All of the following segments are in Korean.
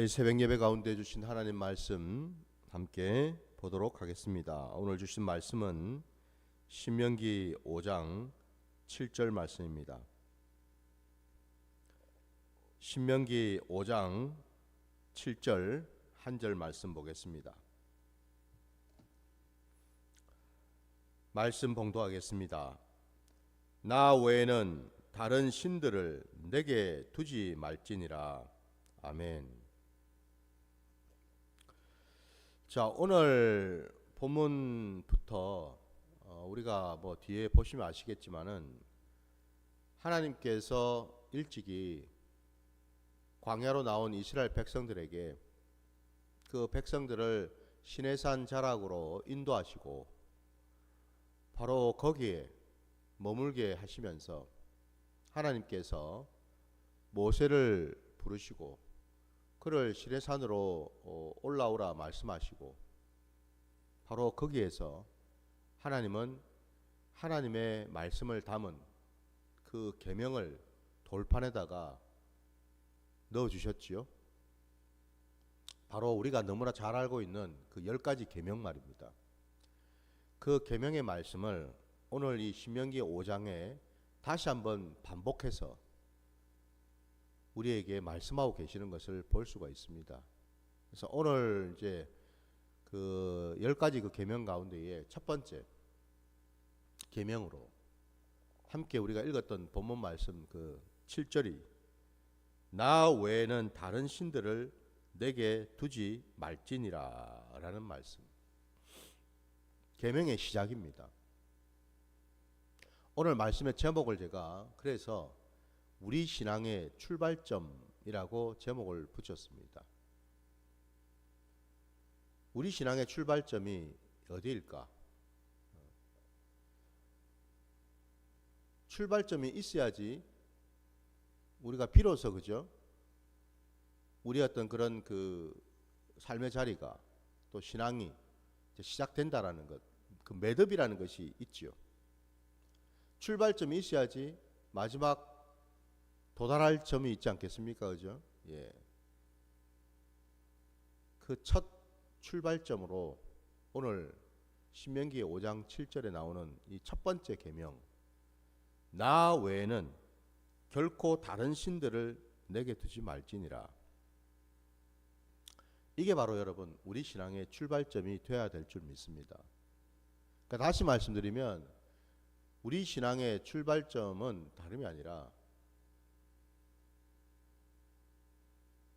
저희 새벽 예배 가운데 주신 하나님 말씀 함께 보도록 하겠습니다. 오늘 주신 말씀은 신명기 5장 7절 말씀입니다. 신명기 5장 7절 한 절 말씀 보겠습니다. 말씀 봉독하겠습니다. 나 외에는 다른 신들을 내게 두지 말지니라. 아멘. 자, 오늘 본문부터 우리가 뒤에 보시면 아시겠지만은 하나님께서 일찍이 광야로 나온 이스라엘 백성들에게 그 백성들을 시내산 자락으로 인도하시고 바로 거기에 머물게 하시면서 하나님께서 모세를 부르시고 그를 시내산으로 올라오라 말씀하시고 바로 거기에서 하나님은 하나님의 말씀을 담은 그 계명을 돌판에다가 넣어주셨지요. 바로 우리가 너무나 잘 알고 있는 그 10가지 계명 말입니다. 그 계명의 말씀을 오늘 이 신명기 5장에 다시 한번 반복해서 우리에게 말씀하고 계시는 것을 볼 수가 있습니다. 그래서 오늘 이제 그 10가지 그 계명 가운데에 첫 번째 계명으로 함께 우리가 읽었던 본문 말씀 그 7절이 나 외에는 다른 신들을 내게 두지 말지니라 라는 말씀. 계명의 시작입니다. 오늘 말씀의 제목을 제가 그래서 우리 신앙의 출발점이라고 제목을 붙였습니다. 우리 신앙의 출발점이 어디일까? 출발점이 있어야지 우리가 비로소 그죠? 우리 어떤 그런 그 삶의 자리가 또 신앙이 시작된다라는 것, 그 매듭이라는 것이 있지요. 출발점이 있어야지 마지막 도달할 점이 있지 않겠습니까? 그죠? 예. 그 첫 출발점으로 오늘 신명기 5장 7절에 나오는 이 첫 번째 계명 나 외에는 결코 다른 신들을 내게 두지 말지니라. 이게 바로 여러분 우리 신앙의 출발점이 되어야 될 줄 믿습니다. 그러니까 다시 말씀드리면 우리 신앙의 출발점은 다름이 아니라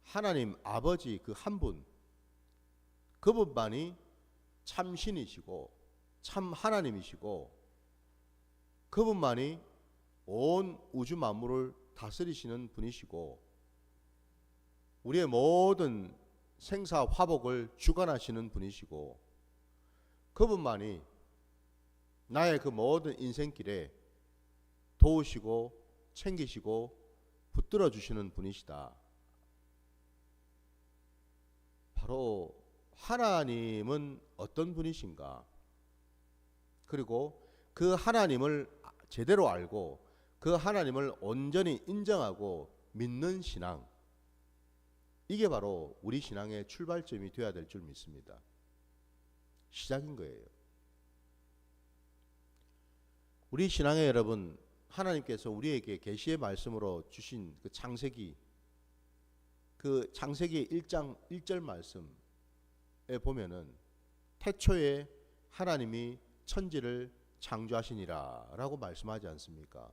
하나님 아버지 그 한 분, 그분만이 참 신이시고 참 하나님이시고 그분만이 온 우주 만물을 다스리시는 분이시고 우리의 모든 생사 화복을 주관하시는 분이시고 그분만이 나의 그 모든 인생길에 도우시고 챙기시고 붙들어 주시는 분이시다. 바로 하나님은 어떤 분이신가? 그리고 그 하나님을 제대로 알고 그 하나님을 온전히 인정하고 믿는 신앙. 이게 바로 우리 신앙의 출발점이 되어야 될 줄 믿습니다. 시작인 거예요. 우리 신앙의 여러분, 하나님께서 우리에게 계시의 말씀으로 주신 그 창세기 1장 1절 말씀에 보면은 태초에 하나님이 천지를 창조하시니라 라고 말씀하지 않습니까?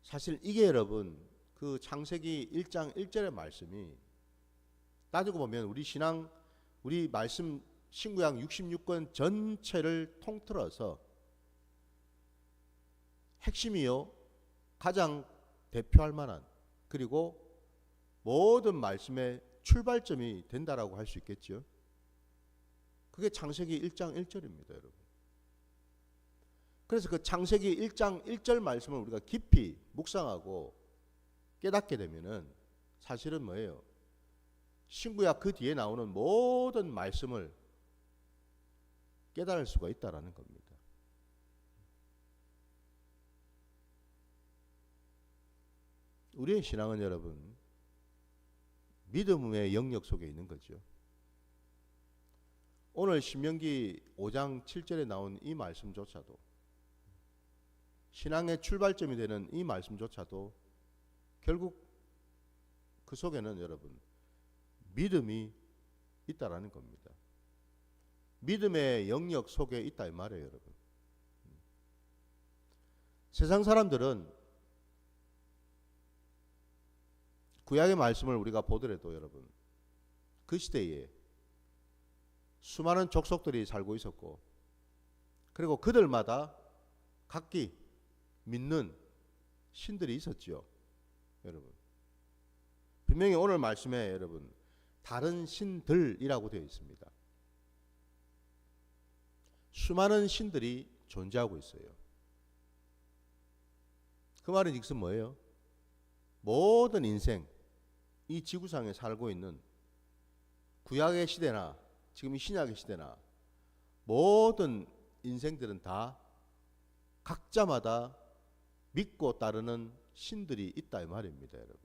사실 이게 여러분 그 창세기 1장 1절의 말씀이 따지고 보면 우리 신앙 우리 말씀 신구약 66권 전체를 통틀어서 핵심이요 가장 대표할 만한 그리고 모든 말씀의 출발점이 된다라고 할 수 있겠죠. 그게 창세기 1장 1절입니다, 여러분. 그래서 그 창세기 1장 1절 말씀을 우리가 깊이 묵상하고 깨닫게 되면은 사실은 뭐예요? 신구약 그 뒤에 나오는 모든 말씀을 깨달을 수가 있다라는 겁니다. 우리의 신앙은 여러분 믿음의 영역 속에 있는 거죠. 오늘 신명기 5장 7절에 나온 이 말씀조차도, 신앙의 출발점이 되는 이 말씀조차도 결국 그 속에는 여러분 믿음이 있다라는 겁니다. 믿음의 영역 속에 있다 이 말이에요, 여러분. 세상 사람들은 구약의 말씀을 우리가 보더라도 여러분, 그 시대에 수많은 족속들이 살고 있었고, 그리고 그들마다 각기 믿는 신들이 있었죠, 여러분. 분명히 오늘 말씀에 여러분 다른 신들이라고 되어 있습니다. 수많은 신들이 존재하고 있어요. 그 말은 즉슨 뭐예요? 모든 인생, 이 지구상에 살고 있는 구약의 시대나 지금 이 신약의 시대나 모든 인생들은 다 각자마다 믿고 따르는 신들이 있다 이 말입니다, 여러분.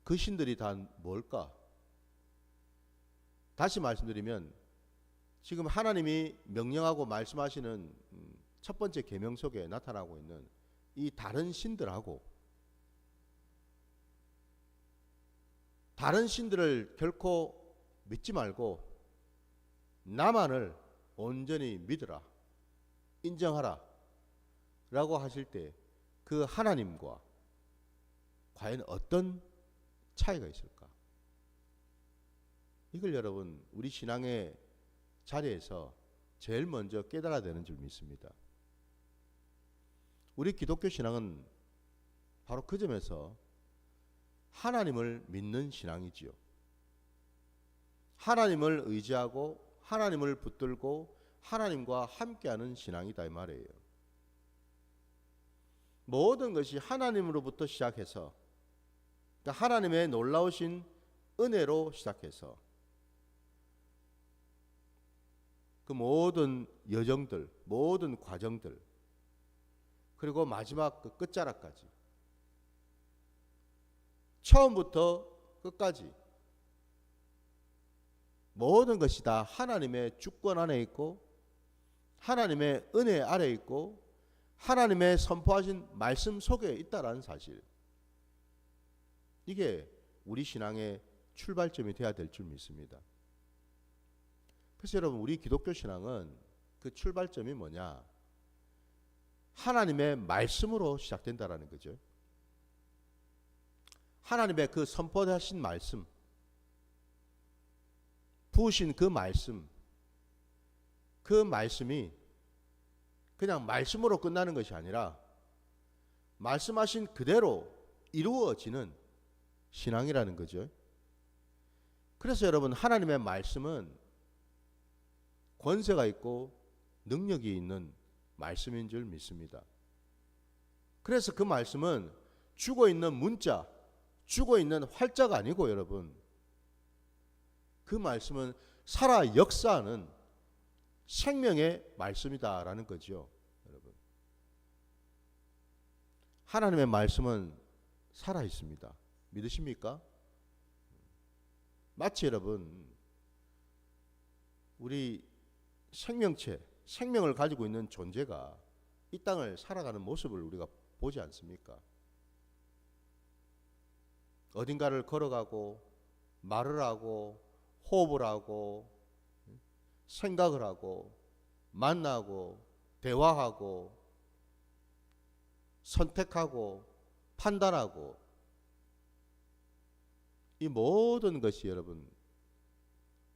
그 신들이 다 뭘까? 다시 말씀드리면 지금 하나님이 명령하고 말씀하시는 첫 번째 계명 속에 나타나고 있는 이 다른 신들하고, 다른 신들을 결코 믿지 말고 나만을 온전히 믿으라, 인정하라 라고 하실 때 그 하나님과 과연 어떤 차이가 있을까? 이걸 여러분 우리 신앙의 자리에서 제일 먼저 깨달아야 되는 줄 믿습니다. 우리 기독교 신앙은 바로 그 점에서 하나님을 믿는 신앙이지요. 하나님을 의지하고 하나님을 붙들고 하나님과 함께하는 신앙이다 이 말이에요. 모든 것이 하나님으로부터 시작해서, 그러니까 하나님의 놀라우신 은혜로 시작해서 그 모든 여정들, 모든 과정들, 그리고 마지막 그 끝자락까지, 처음부터 끝까지 모든 것이 다 하나님의 주권 안에 있고 하나님의 은혜 아래 있고 하나님의 선포하신 말씀 속에 있다라는 사실, 이게 우리 신앙의 출발점이 되어야 될 줄 믿습니다. 그래서 여러분 우리 기독교 신앙은 그 출발점이 뭐냐? 하나님의 말씀으로 시작된다라는 거죠. 하나님의 그 선포하신 말씀, 부으신 그 말씀, 그 말씀이 그냥 말씀으로 끝나는 것이 아니라 말씀하신 그대로 이루어지는 신앙이라는 거죠. 그래서 여러분 하나님의 말씀은 권세가 있고 능력이 있는 말씀인 줄 믿습니다. 그래서 그 말씀은 죽어있는 문자, 죽어있는 활자가 아니고 여러분, 그 말씀은 살아 역사하는 생명의 말씀이다라는 거죠. 여러분, 하나님의 말씀은 살아 있습니다. 믿으십니까? 마치 여러분 우리 생명체, 생명을 가지고 있는 존재가 이 땅을 살아가는 모습을 우리가 보지 않습니까? 어딘가를 걸어가고 말을 하고 호흡을 하고 생각을 하고 만나고 대화하고 선택하고 판단하고, 이 모든 것이 여러분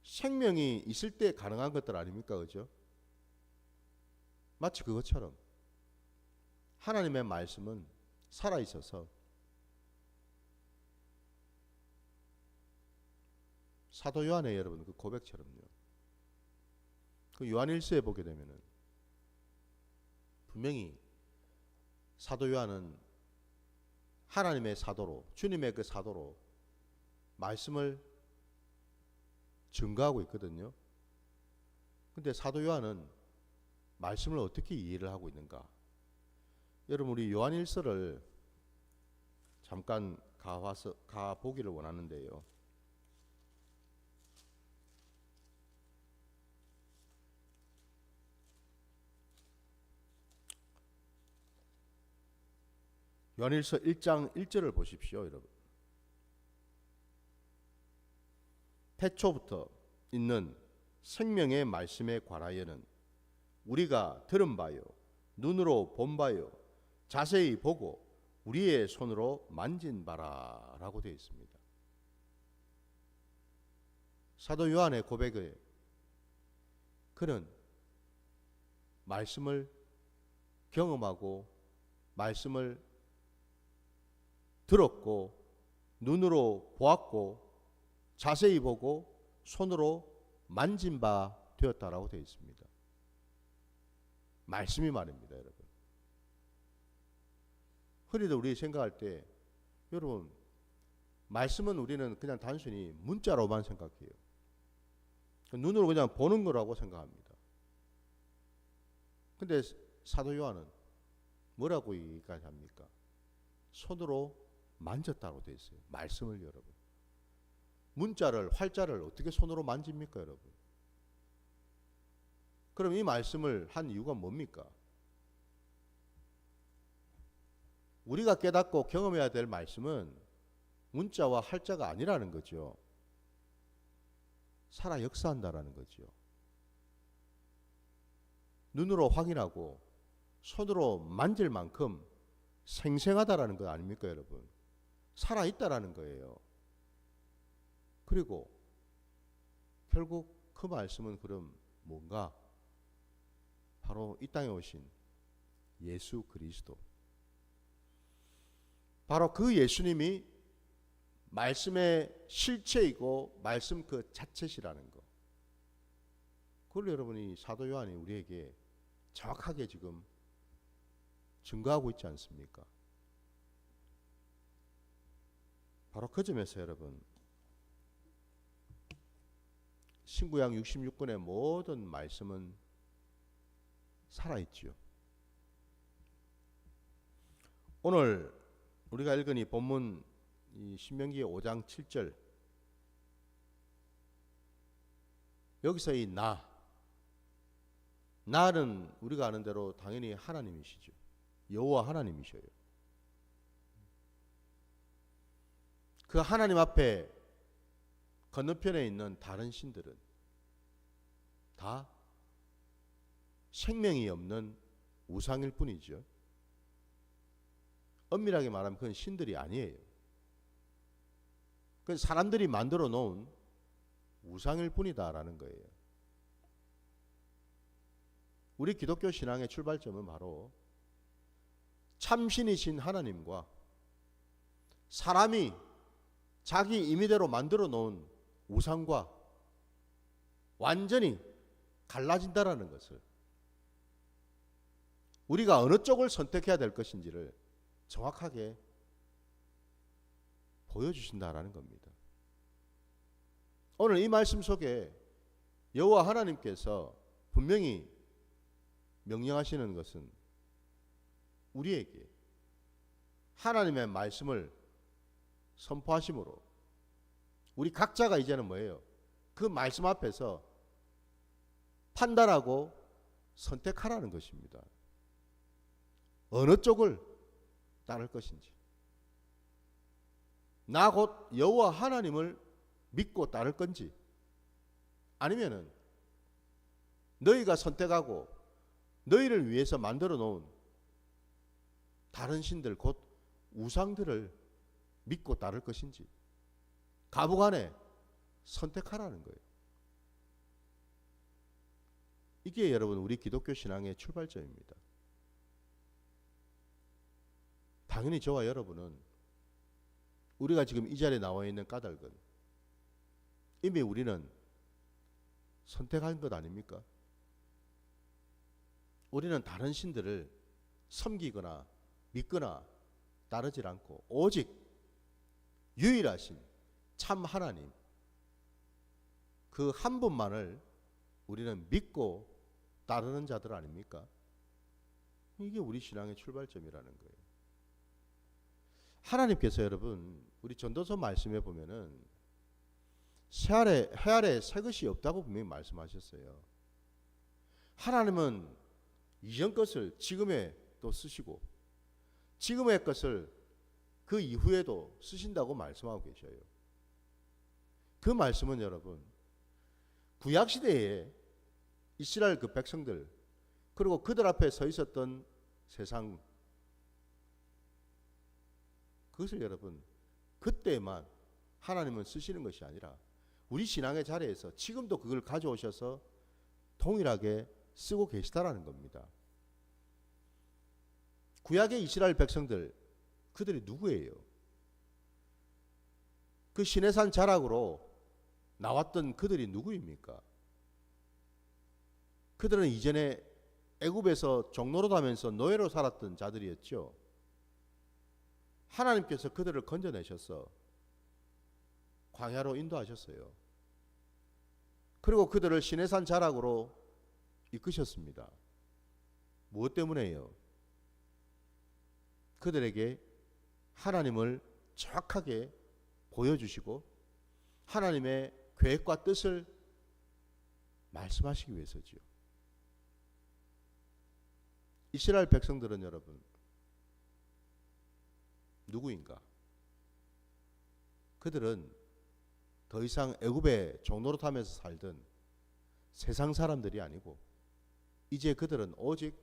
생명이 있을 때 가능한 것들 아닙니까? 그죠? 마치 그것처럼 하나님의 말씀은 살아있어서 사도 요한의 여러분 그 고백처럼요, 그 요한일서에 보게 되면은 분명히 사도 요한은 하나님의 사도로, 주님의 그 사도로 말씀을 증거하고 있거든요. 근데 사도 요한은 말씀을 어떻게 이해를 하고 있는가? 여러분 우리 요한일서를 잠깐 가 보기를 원하는데요. 요한일서 1장 1절을 보십시오, 여러분. 태초부터 있는 생명의 말씀에 관하여는 우리가 들은 바요, 눈으로 본 바요, 자세히 보고 우리의 손으로 만진 바라라고 되어 있습니다. 사도 요한의 고백에 그는 말씀을 경험하고 말씀을 들었고 눈으로 보았고 자세히 보고 손으로 만진 바 되었다라고 되어 있습니다. 말씀이 말입니다, 여러분. 흔히들 우리 생각할 때, 여러분, 말씀은 우리는 그냥 단순히 문자로만 생각해요. 눈으로 그냥 보는 거라고 생각합니다. 근데 사도 요한은 뭐라고 얘기까지 합니까? 손으로 만졌다고 되어 있어요. 말씀을, 여러분. 문자를, 활자를 어떻게 손으로 만집니까, 여러분? 그럼 이 말씀을 한 이유가 뭡니까? 우리가 깨닫고 경험해야 될 말씀은 문자와 활자가 아니라는 거죠. 살아 역사한다라는 거죠. 눈으로 확인하고 손으로 만질 만큼 생생하다라는 거 아닙니까, 여러분? 살아있다라는 거예요. 그리고 결국 그 말씀은 그럼 뭔가? 바로 이 땅에 오신 예수 그리스도. 바로 그 예수님이 말씀의 실체이고 말씀 그 자체시라는 거. 그걸 여러분이 사도 요한이 우리에게 정확하게 지금 증거하고 있지 않습니까? 바로 그 점에서 여러분, 신구약 66권의 모든 말씀은 살아있지요. 오늘 우리가 읽은 이 본문 이 신명기 5장 7절, 여기서 이 나는 우리가 아는 대로 당연히 하나님이시죠. 여호와 하나님이셔요. 그 하나님 앞에 건너편에 있는 다른 신들은 다 생명이 없는 우상일 뿐이죠. 엄밀하게 말하면 그건 신들이 아니에요. 그건 사람들이 만들어 놓은 우상일 뿐이다라는 거예요. 우리 기독교 신앙의 출발점은 바로 참신이신 하나님과 사람이 자기 임의대로 만들어 놓은 우상과 완전히 갈라진다라는 것을, 우리가 어느 쪽을 선택해야 될 것인지를 정확하게 보여주신다라는 겁니다. 오늘 이 말씀 속에 여호와 하나님께서 분명히 명령하시는 것은 우리에게 하나님의 말씀을 선포하심으로 우리 각자가 이제는 뭐예요? 그 말씀 앞에서 판단하고 선택하라는 것입니다. 어느 쪽을 따를 것인지. 나 곧 여호와 하나님을 믿고 따를 건지, 아니면은 너희가 선택하고 너희를 위해서 만들어 놓은 다른 신들 곧 우상들을 믿고 따를 것인지 가부간에 선택하라는 거예요. 이게 여러분 우리 기독교 신앙의 출발점입니다. 당연히 저와 여러분은, 우리가 지금 이 자리에 나와 있는 까닭은 이미 우리는 선택한 것 아닙니까? 우리는 다른 신들을 섬기거나 믿거나 따르질 않고 오직 유일하신 참 하나님, 그 한 분만을 우리는 믿고 따르는 자들 아닙니까? 이게 우리 신앙의 출발점이라는 거예요. 하나님께서 여러분 우리 전도서 말씀에 보면은 해 아래 새 것이 없다고 분명히 말씀하셨어요. 하나님은 이전 것을 지금에 또 쓰시고 지금의 것을 그 이후에도 쓰신다고 말씀하고 계셔요. 그 말씀은 여러분 구약시대에 이스라엘 그 백성들 그리고 그들 앞에 서 있었던 세상 그것을 여러분 그때만 하나님은 쓰시는 것이 아니라 우리 신앙의 자리에서 지금도 그걸 가져오셔서 동일하게 쓰고 계시다라는 겁니다. 구약의 이스라엘 백성들 그들이 누구예요? 그 시내산 자락으로 나왔던 그들이 누구입니까? 그들은 이전에 애굽에서 종노릇하면서 노예로 살았던 자들이었죠. 하나님께서 그들을 건져내셔서 광야로 인도하셨어요. 그리고 그들을 시내산 자락으로 이끄셨습니다. 무엇 때문에요? 그들에게 하나님을 정확하게 보여주시고 하나님의 계획과 뜻을 말씀하시기 위해서지요. 이스라엘 백성들은 여러분 누구인가? 그들은 더 이상 애굽에 종노릇하면서 살던 세상 사람들이 아니고 이제 그들은 오직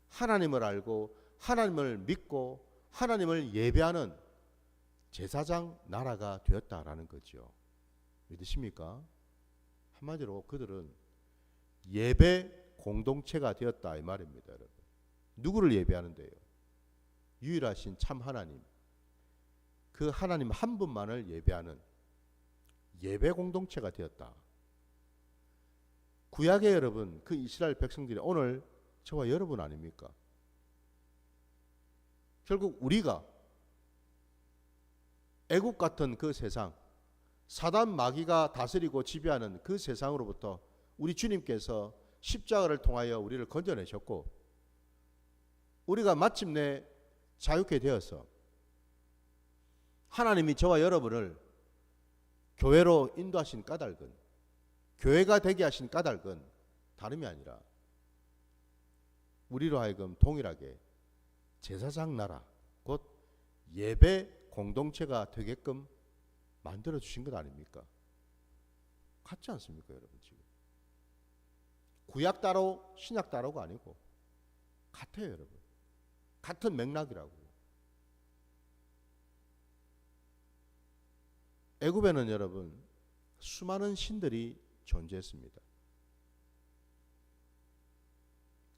하나님을 알고 하나님을 믿고 하나님을 예배하는 제사장 나라가 되었다라는 거죠. 믿으십니까? 한마디로 그들은 예배 공동체가 되었다 이 말입니다, 여러분. 누구를 예배하는데요? 유일하신 참 하나님, 그 하나님 한 분만을 예배하는 예배 공동체가 되었다. 구약의 여러분, 그 이스라엘 백성들이 오늘 저와 여러분 아닙니까? 결국 우리가 애국 같은 그 세상, 사단 마귀가 다스리고 지배하는 그 세상으로부터 우리 주님께서 십자가를 통하여 우리를 건져내셨고 우리가 마침내 자유케 되어서 하나님이 저와 여러분을 교회로 인도하신 까닭은 교회가 되게 하신 까닭은 다름이 아니라 우리로 하여금 동일하게 제사장 나라 곧 예배 공동체가 되게끔 만들어 주신 것 아닙니까? 같지 않습니까, 여러분? 지금 구약 따로 신약 따로가 아니고 같아요, 여러분. 같은 맥락이라고. 애굽에는 여러분 수많은 신들이 존재했습니다.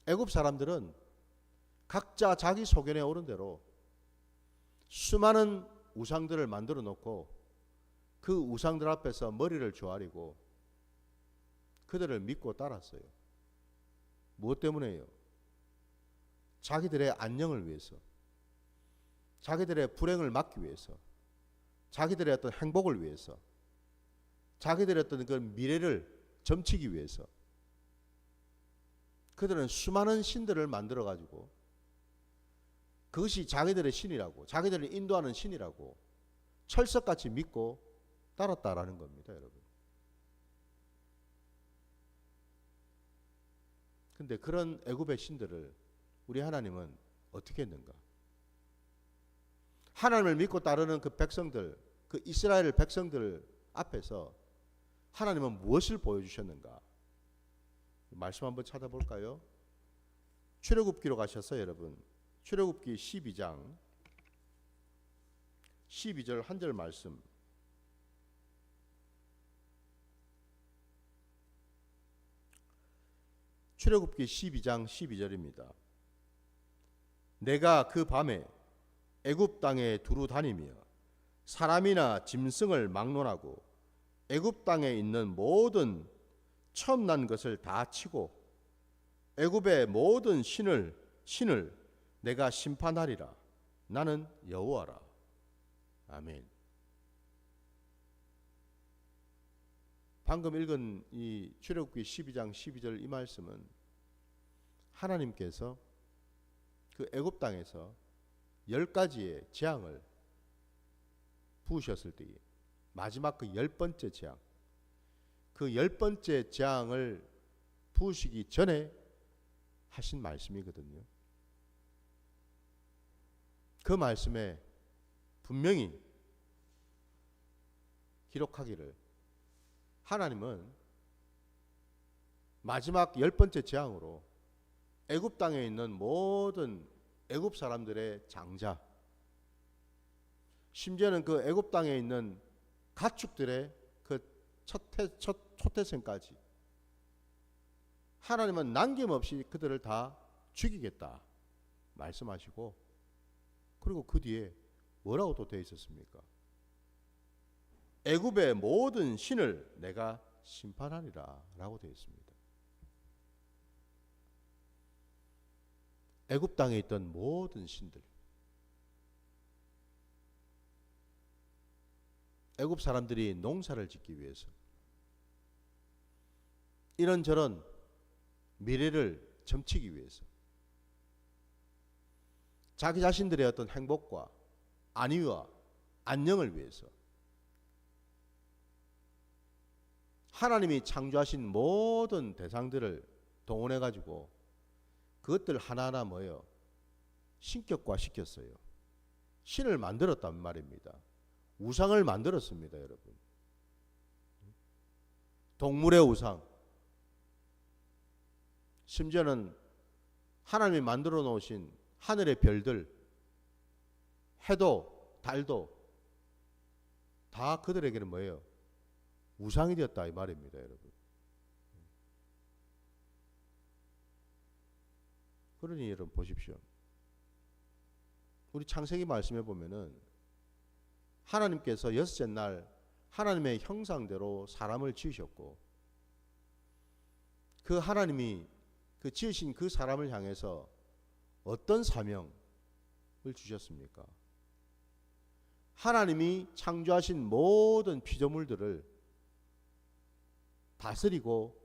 애굽 사람들은 각자 자기 소견에 오른 대로 수많은 우상들을 만들어 놓고 그 우상들 앞에서 머리를 조아리고 그들을 믿고 따랐어요. 무엇 때문에요? 자기들의 안녕을 위해서, 자기들의 불행을 막기 위해서, 자기들의 어떤 행복을 위해서, 자기들의 어떤 그 미래를 점치기 위해서 그들은 수많은 신들을 만들어 가지고 그것이 자기들의 신이라고, 자기들을 인도하는 신이라고 철석같이 믿고 따랐다라는 겁니다, 여러분. 근데 그런 애굽의 신들을 우리 하나님은 어떻게 했는가? 하나님을 믿고 따르는 그 백성들, 그 이스라엘 백성들 앞에서 하나님은 무엇을 보여주셨는가? 말씀 한번 찾아볼까요? 출애굽기로 가셔서 여러분 출애굽기 12장 12절 한 절 말씀 출애굽기 12장 12절입니다. 내가 그 밤에 애굽 땅에 두루 다니며 사람이나 짐승을 막론하고 애굽 땅에 있는 모든 처음 난 것을 다 치고 애굽의 모든 신을 내가 심판하리라. 나는 여호와라. 아멘. 방금 읽은 이 출애굽기 12장 12절 이 말씀은 하나님께서 그 애굽 땅에서 10가지의 재앙을 부으셨을 때에 마지막 그 10번째 재앙, 그 10번째 재앙을 부으시기 전에 하신 말씀이거든요. 그 말씀에 분명히 기록하기를 하나님은 마지막 10번째 재앙으로 애굽 땅에 있는 모든 애굽 사람들의 장자, 심지어는 그 애굽 땅에 있는 가축들의 그 초태생까지 하나님은 남김없이 그들을 다 죽이겠다 말씀하시고, 그리고 그 뒤에 뭐라고 또 되어 있었습니까? 애굽의 모든 신을 내가 심판하리라 라고 되어 있습니다. 애굽 땅에 있던 모든 신들, 애굽 사람들이 농사를 짓기 위해서 이런저런 미래를 점치기 위해서 자기 자신들의 어떤 행복과 안위와 안녕을 위해서 하나님이 창조하신 모든 대상들을 동원해 가지고 그것들 하나하나 뭐예요? 신격화 시켰어요. 신을 만들었단 말입니다. 우상을 만들었습니다, 여러분. 동물의 우상, 심지어는 하나님이 만들어 놓으신 하늘의 별들, 해도 달도 다 그들에게는 뭐예요? 우상이 되었다 이 말입니다, 여러분. 그러니 여러분 보십시오. 우리 창세기 말씀해 보면은 하나님께서 여섯째 날 하나님의 형상대로 사람을 지으셨고, 그 하나님이 그 지으신 그 사람을 향해서 어떤 사명을 주셨습니까? 하나님이 창조하신 모든 피조물들을 다스리고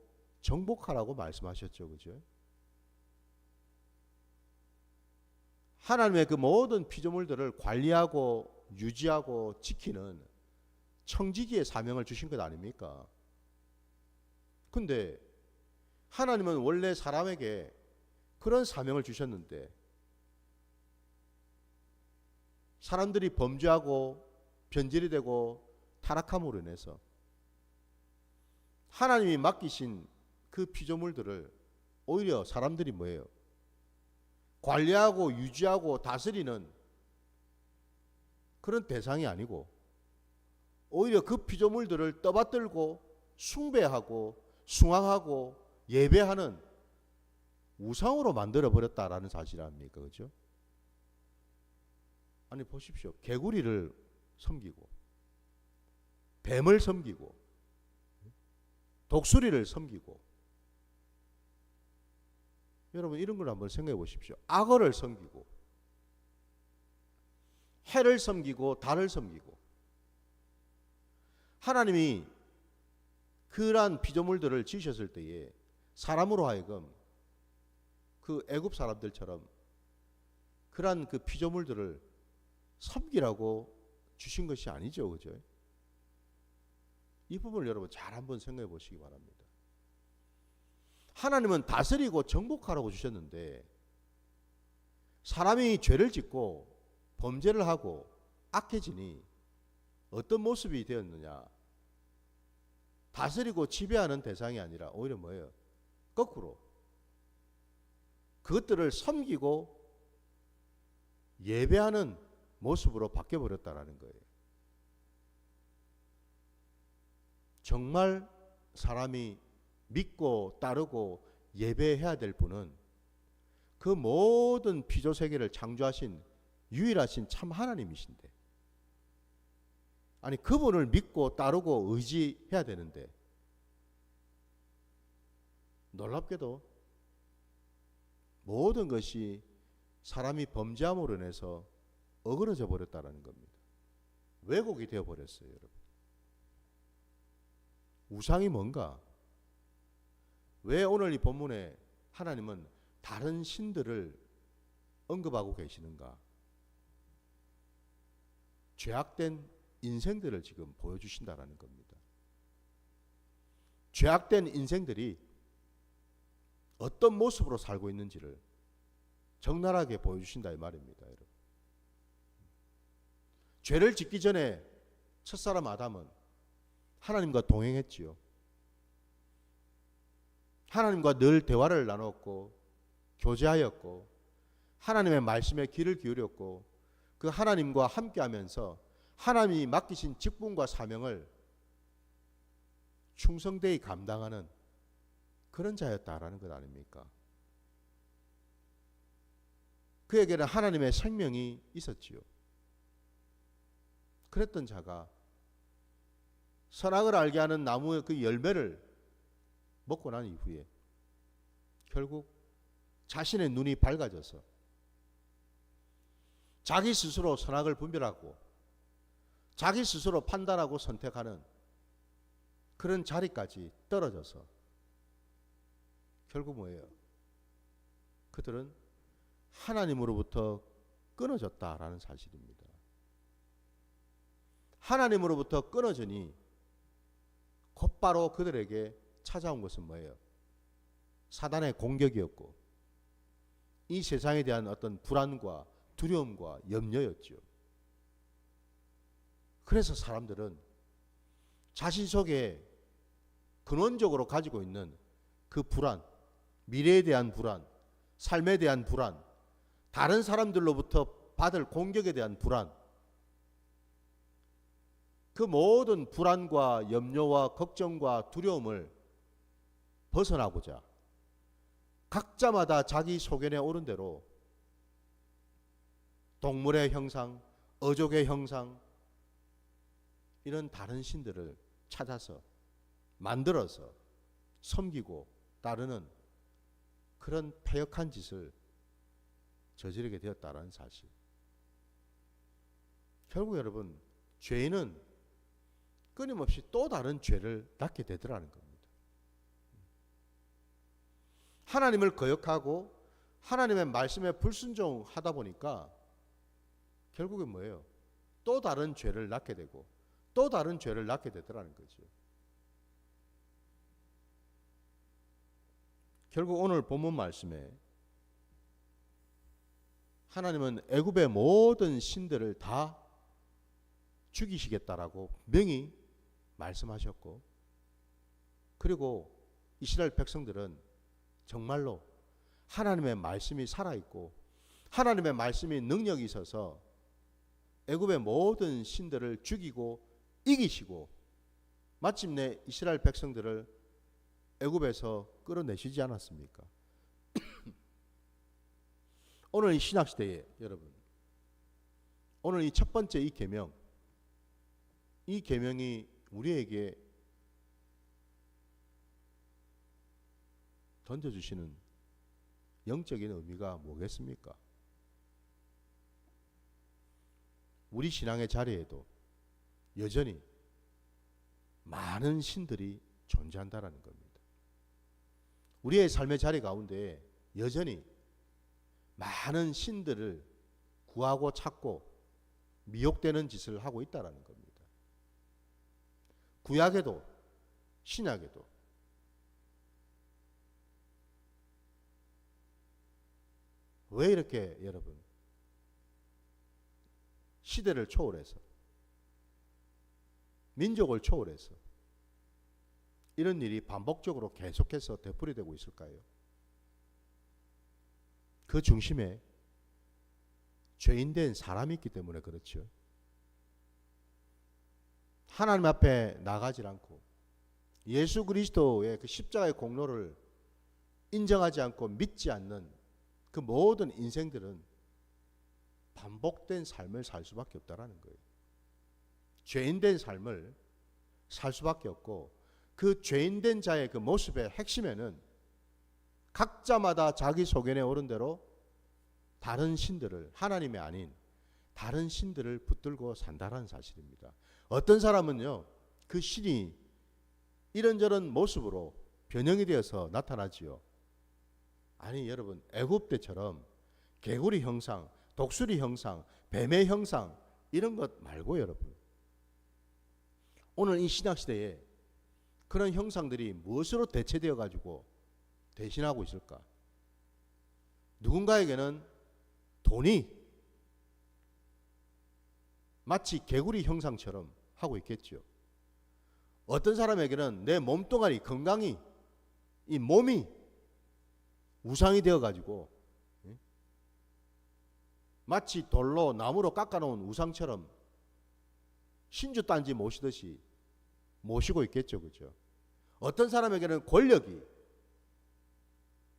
정복하라고 말씀하셨죠. 그죠? 하나님의 그 모든 피조물들을 관리하고 유지하고 지키는 청지기의 사명을 주신 것 아닙니까? 근데 하나님은 원래 사람에게 그런 사명을 주셨는데 사람들이 범죄하고 변질이 되고 타락함으로 인해서 하나님이 맡기신 그 피조물들을 오히려 사람들이 뭐예요? 관리하고 유지하고 다스리는 그런 대상이 아니고 오히려 그 피조물들을 떠받들고 숭배하고 숭앙하고 예배하는 우상으로 만들어 버렸다라는 사실 아닙니까? 그죠? 아니 보십시오. 개구리를 섬기고 뱀을 섬기고 독수리를 섬기고, 여러분 이런 걸 한번 생각해 보십시오. 악어를 섬기고 해를 섬기고 달을 섬기고, 하나님이 그러한 피조물들을 지으셨을 때에 사람으로 하여금 그 애굽 사람들처럼 그러한 그 피조물들을 섬기라고 주신 것이 아니죠. 그죠? 이 부분을 여러분 잘 한번 생각해 보시기 바랍니다. 하나님은 다스리고 정복하라고 주셨는데 사람이 죄를 짓고 범죄를 하고 악해지니 어떤 모습이 되었느냐? 다스리고 지배하는 대상이 아니라 오히려 뭐예요? 거꾸로 그것들을 섬기고 예배하는 모습으로 바뀌어버렸다는 거예요. 정말 사람이 믿고 따르고 예배해야 될 분은 그 모든 피조세계를 창조하신 유일하신 참 하나님이신데, 아니 그분을 믿고 따르고 의지해야 되는데 놀랍게도 모든 것이 사람이 범죄함으로 인해서 어그러져 버렸다는 겁니다. 왜곡이 되어 버렸어요, 여러분. 우상이 뭔가? 왜 오늘 이 본문에 하나님은 다른 신들을 언급하고 계시는가? 죄악된 인생들을 지금 보여주신다라는 겁니다. 죄악된 인생들이 어떤 모습으로 살고 있는지를 적나라하게 보여주신다 이 말입니다. 여러분. 죄를 짓기 전에 첫사람 아담은 하나님과 동행했지요. 하나님과 늘 대화를 나눴고 교제하였고 하나님의 말씀에 귀를 기울였고 그 하나님과 함께하면서 하나님이 맡기신 직분과 사명을 충성되이 감당하는 그런 자였다라는 것 아닙니까? 그에게는 하나님의 생명이 있었지요. 그랬던 자가 선악을 알게 하는 나무의 그 열매를 먹고 난 이후에 결국 자신의 눈이 밝아져서 자기 스스로 선악을 분별하고 자기 스스로 판단하고 선택하는 그런 자리까지 떨어져서 결국 뭐예요? 그들은 하나님으로부터 끊어졌다라는 사실입니다. 하나님으로부터 끊어지니 곧바로 그들에게 찾아온 것은 뭐예요? 사단의 공격이었고 이 세상에 대한 어떤 불안과 두려움과 염려였죠. 그래서 사람들은 자신 속에 근원적으로 가지고 있는 그 불안, 미래에 대한 불안, 삶에 대한 불안, 다른 사람들로부터 받을 공격에 대한 불안, 그 모든 불안과 염려와 걱정과 두려움을 벗어나고자 각자마다 자기 소견에 오른 대로 동물의 형상, 어족의 형상, 이런 다른 신들을 찾아서 만들어서 섬기고 따르는 그런 패역한 짓을 저지르게 되었다는 사실. 결국 여러분, 죄인은 끊임없이 또 다른 죄를 낳게 되더라는 겁니다. 하나님을 거역하고 하나님의 말씀에 불순종하다 보니까 결국엔 뭐예요? 또 다른 죄를 낳게 되고 또 다른 죄를 낳게 되더라는 거죠. 결국 오늘 본문 말씀에 하나님은 애굽의 모든 신들을 다 죽이시겠다라고 명히 말씀하셨고, 그리고 이스라엘 백성들은 정말로 하나님의 말씀이 살아있고 하나님의 말씀이 능력이 있어서 애굽의 모든 신들을 죽이고 이기시고 마침내 이스라엘 백성들을 애굽에서 끌어내시지 않았습니까? 오늘 이 신약시대에 여러분, 오늘 이 첫 번째 이 계명, 이 계명이 우리에게 던져주시는 영적인 의미가 뭐겠습니까? 우리 신앙의 자리에도 여전히 많은 신들이 존재한다라는 겁니다. 우리의 삶의 자리 가운데 여전히 많은 신들을 구하고 찾고 미혹되는 짓을 하고 있다라는 겁니다. 구약에도 신약에도 왜 이렇게 여러분 시대를 초월해서 민족을 초월해서 이런 일이 반복적으로 계속해서 되풀이되고 있을까요? 그 중심에 죄인된 사람이 있기 때문에 그렇죠. 하나님 앞에 나가지 않고 예수 그리스도의 그 십자가의 공로를 인정하지 않고 믿지 않는 그 모든 인생들은 반복된 삶을 살 수밖에 없다라는 거예요. 죄인된 삶을 살 수밖에 없고, 그 죄인된 자의 그 모습의 핵심에는 각자마다 자기 소견에 오른 대로 다른 신들을, 하나님이 아닌 다른 신들을 붙들고 산다라는 사실입니다. 어떤 사람은요, 그 신이 이런저런 모습으로 변형이 되어서 나타나지요. 아니 여러분, 애굽 때처럼 개구리 형상, 독수리 형상, 뱀의 형상 이런 것 말고 여러분, 오늘 이 신약시대에 그런 형상들이 무엇으로 대체되어 가지고 대신하고 있을까? 누군가에게는 돈이 마치 개구리 형상처럼 하고 있겠죠. 어떤 사람에게는 내 몸뚱아리 건강이, 이 몸이 우상이 되어 가지고 마치 돌로 나무로 깎아놓은 우상처럼 신주단지 모시듯이 모시고 있겠죠. 그죠? 어떤 사람에게는 권력이,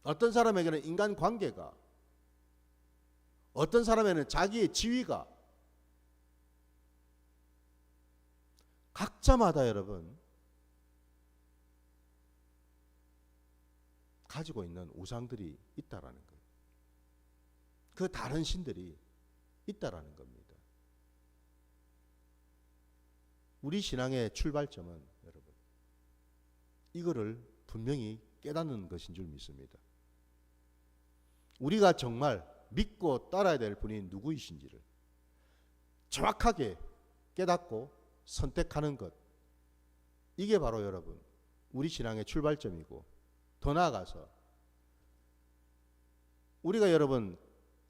어떤 사람에게는 인간관계가, 어떤 사람에게는 자기의 지위가, 각자마다 여러분 가지고 있는 우상들이 있다라는 거예요. 그 다른 신들이 있다라는 겁니다. 우리 신앙의 출발점은 여러분 이거를 분명히 깨닫는 것인 줄 믿습니다. 우리가 정말 믿고 따라야 될 분이 누구이신지를 정확하게 깨닫고 선택하는 것, 이게 바로 여러분 우리 신앙의 출발점이고, 더 나아가서 우리가 여러분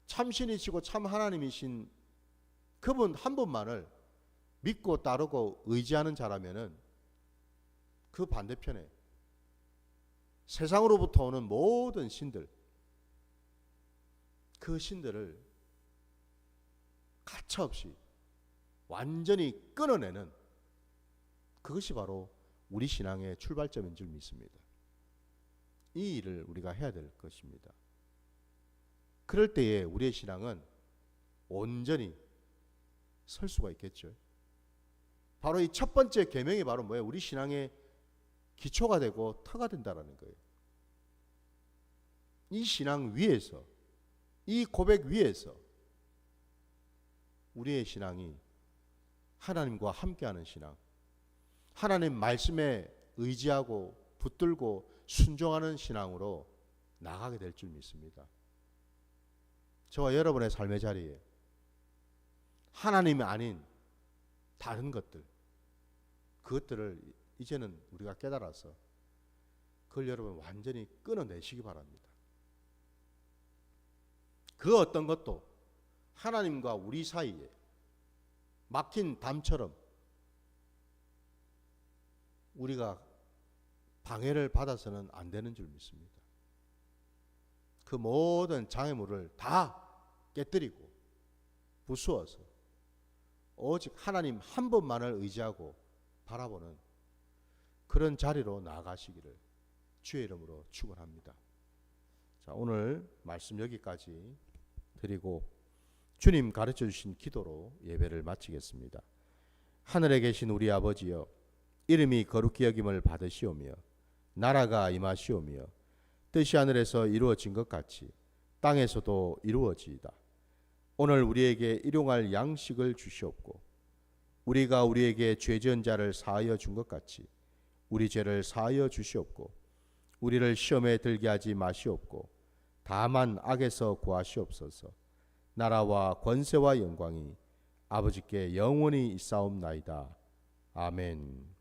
참신이시고 참 하나님이신 그분 한 분만을 믿고 따르고 의지하는 자라면은 그 반대편에 세상으로부터 오는 모든 신들, 그 신들을 가차없이 완전히 끊어내는, 그것이 바로 우리 신앙의 출발점인 줄 믿습니다. 이 일을 우리가 해야 될 것입니다. 그럴 때에 우리의 신앙은 온전히 설 수가 있겠죠. 바로 이 첫 번째 계명이 바로 뭐예요? 우리 신앙의 기초가 되고 터가 된다라는 거예요. 이 신앙 위에서, 이 고백 위에서 우리의 신앙이 하나님과 함께하는 신앙, 하나님 말씀에 의지하고 붙들고 순종하는 신앙으로 나가게 될 줄 믿습니다. 저와 여러분의 삶의 자리에 하나님이 아닌 다른 것들, 그것들을 이제는 우리가 깨달아서 그걸 여러분 완전히 끊어내시기 바랍니다. 그 어떤 것도 하나님과 우리 사이에 막힌 담처럼 우리가 방해를 받아서는 안 되는 줄 믿습니다. 그 모든 장애물을 다 깨뜨리고 부수어서 오직 하나님 한 분만을 의지하고 바라보는 그런 자리로 나아가시기를 주의 이름으로 축원합니다. 자, 오늘 말씀 여기까지 드리고 주님 가르쳐 주신 기도로 예배를 마치겠습니다. 하늘에 계신 우리 아버지여, 이름이 거룩히 여김을 받으시오며 나라가 임하시오며 뜻이 하늘에서 이루어진 것 같이 땅에서도 이루어지이다. 오늘 우리에게 일용할 양식을 주시옵고 우리가 우리에게 죄 지은 자를 사하여 준 것 같이 우리 죄를 사하여 주시옵고 우리를 시험에 들게 하지 마시옵고 다만 악에서 구하시옵소서. 나라와 권세와 영광이 아버지께 영원히 있사옵나이다. 아멘.